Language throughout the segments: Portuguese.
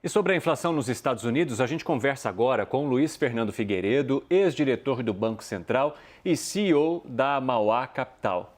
E sobre a inflação nos Estados Unidos, a gente conversa agora com Luiz Fernando Figueiredo, ex-diretor do Banco Central e CEO da Mauá Capital.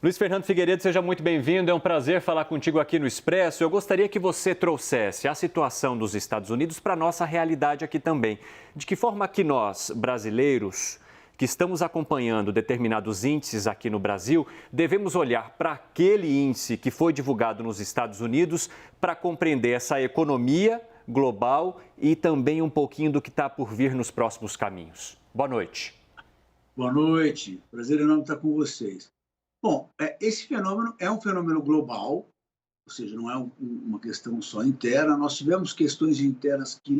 Luiz Fernando Figueiredo, seja muito bem-vindo. É um prazer falar contigo aqui no Expresso. Eu gostaria que você trouxesse a situação dos Estados Unidos para a nossa realidade aqui também. De que forma que nós, brasileiros, que estamos acompanhando determinados índices aqui no Brasil, devemos olhar para aquele índice que foi divulgado nos Estados Unidos para compreender essa economia global e também um pouquinho do que está por vir nos próximos caminhos. Boa noite. Boa noite, prazer enorme estar com vocês. Bom, esse fenômeno é um fenômeno global, ou seja, não é uma questão só interna. Nós tivemos questões internas que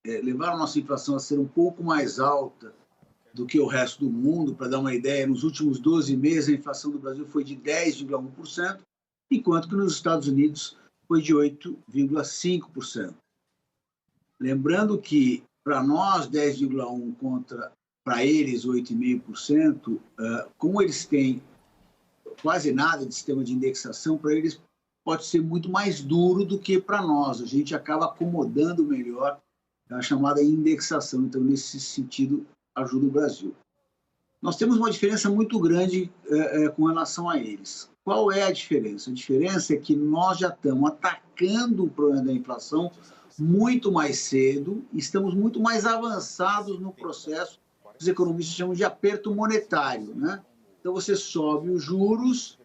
levaram a nossa inflação a ser um pouco mais alta do que o resto do mundo. Para dar uma ideia, nos últimos 12 meses a inflação do Brasil foi de 10,1%, enquanto que nos Estados Unidos foi de 8,5%. Lembrando que para nós 10,1% contra para eles 8,5%, como eles têm quase nada de sistema de indexação, para eles pode ser muito mais duro do que para nós. A gente acaba acomodando melhor a chamada indexação. Então, nesse sentido, ajuda o Brasil. Nós temos uma diferença muito grande com relação a eles. Qual é a diferença? A diferença é que nós já estamos atacando o problema da inflação muito mais cedo, estamos muito mais avançados no processo que os economistas chamam de aperto monetário, né? Então, você sobe os juros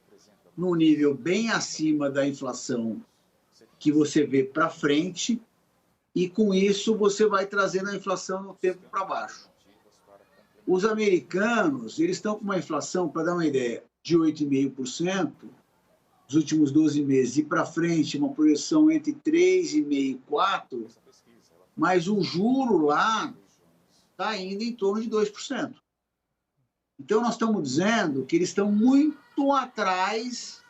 num nível bem acima da inflação que você vê para frente, e com isso você vai trazendo a inflação no tempo para baixo. Os americanos, eles estão com uma inflação, para dar uma ideia, de 8,5%, nos últimos 12 meses, e para frente uma projeção entre 3,5% e 4%, mas o juro lá está ainda em torno de 2%. Então, nós estamos dizendo que eles estão muito atrás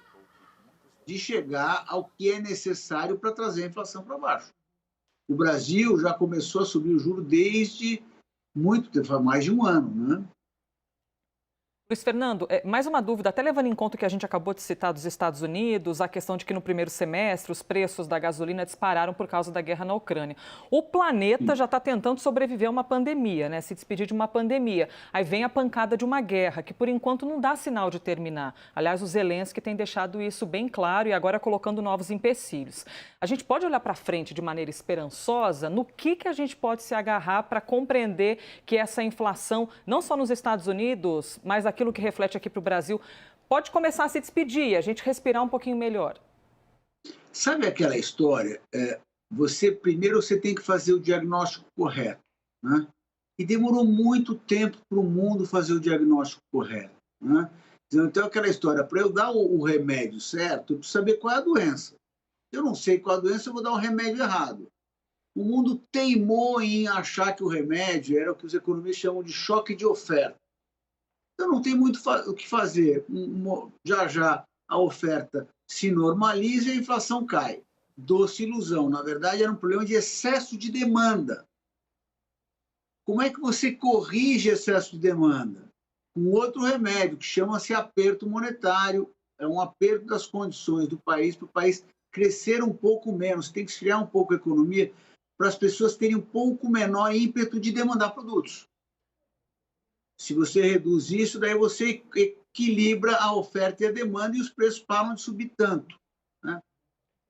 de chegar ao que é necessário para trazer a inflação para baixo. O Brasil já começou a subir o juro desde muito tempo, há mais de um ano, né? Luiz Fernando, mais uma dúvida, até levando em conta o que a gente acabou de citar dos Estados Unidos, a questão de que no primeiro semestre os preços da gasolina dispararam por causa da guerra na Ucrânia. O planeta já está tentando sobreviver a uma pandemia, né? Se despedir de uma pandemia. Aí vem a pancada de uma guerra, que por enquanto não dá sinal de terminar. Aliás, o Zelensky tem deixado isso bem claro e agora colocando novos empecilhos. A gente pode olhar para frente de maneira esperançosa no que a gente pode se agarrar para compreender que essa inflação, não só nos Estados Unidos, mas aquilo que reflete aqui para o Brasil, pode começar a se despedir, a gente respirar um pouquinho melhor. Sabe aquela história? Primeiro você tem que fazer o diagnóstico correto, né? E demorou muito tempo para o mundo fazer o diagnóstico correto, né? Então, aquela história, para eu dar o remédio certo, eu preciso saber qual é a doença. Se eu não sei qual é a doença, eu vou dar o remédio errado. O mundo teimou em achar que o remédio era o que os economistas chamam de choque de oferta. Então, não tem muito o que fazer. Já a oferta se normaliza e a inflação cai. Doce ilusão. Na verdade, era um problema de excesso de demanda. Como é que você corrige excesso de demanda? Com outro remédio, que chama-se aperto monetário. É um aperto das condições do país, para o país crescer um pouco menos. Tem que esfriar um pouco a economia para as pessoas terem um pouco menor ímpeto de demandar produtos. Se você reduz isso, daí você equilibra a oferta e a demanda e os preços param de subir tanto, né?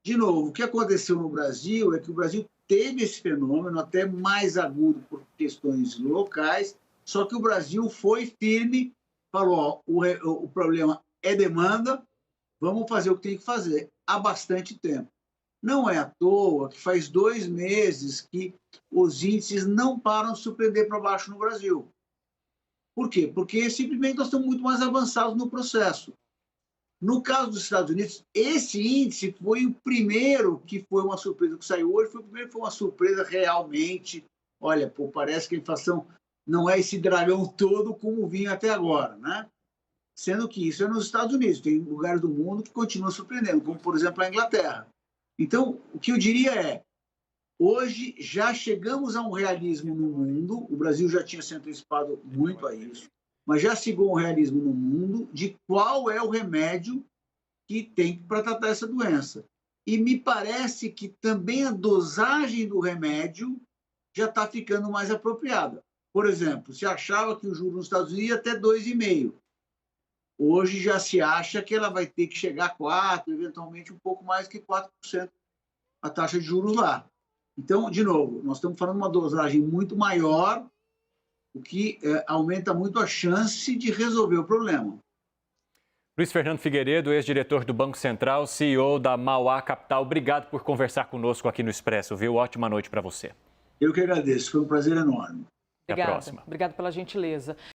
De novo, o que aconteceu no Brasil é que o Brasil teve esse fenômeno até mais agudo por questões locais, só que o Brasil foi firme, falou, o problema é demanda, vamos fazer o que tem que fazer há bastante tempo. Não é à toa que faz 2 meses que os índices não param de surpreender para baixo no Brasil. Por quê? Porque simplesmente nós estamos muito mais avançados no processo. No caso dos Estados Unidos, esse índice foi o primeiro que foi uma surpresa que saiu hoje, foi o primeiro que foi uma surpresa realmente. Olha, pô, parece que a inflação não é esse dragão todo como vinha até agora, né? Sendo que isso é nos Estados Unidos, tem lugares do mundo que continuam surpreendendo, como, por exemplo, a Inglaterra. Então, o que eu diria é, hoje já chegamos a um realismo no mundo, o Brasil já tinha se antecipado muito a isso, mas já chegou um realismo no mundo de qual é o remédio que tem para tratar essa doença. E me parece que também a dosagem do remédio já está ficando mais apropriada. Por exemplo, se achava que o juro nos Estados Unidos ia até 2,5%. Hoje já se acha que ela vai ter que chegar a 4%, eventualmente um pouco mais que 4% a taxa de juros lá. Então, de novo, nós estamos falando de uma dosagem muito maior, o que aumenta muito a chance de resolver o problema. Luiz Fernando Figueiredo, ex-diretor do Banco Central, CEO da Mauá Capital, obrigado por conversar conosco aqui no Expresso, viu? Ótima noite para você. Eu que agradeço, foi um prazer enorme. Até a próxima. Obrigada pela gentileza.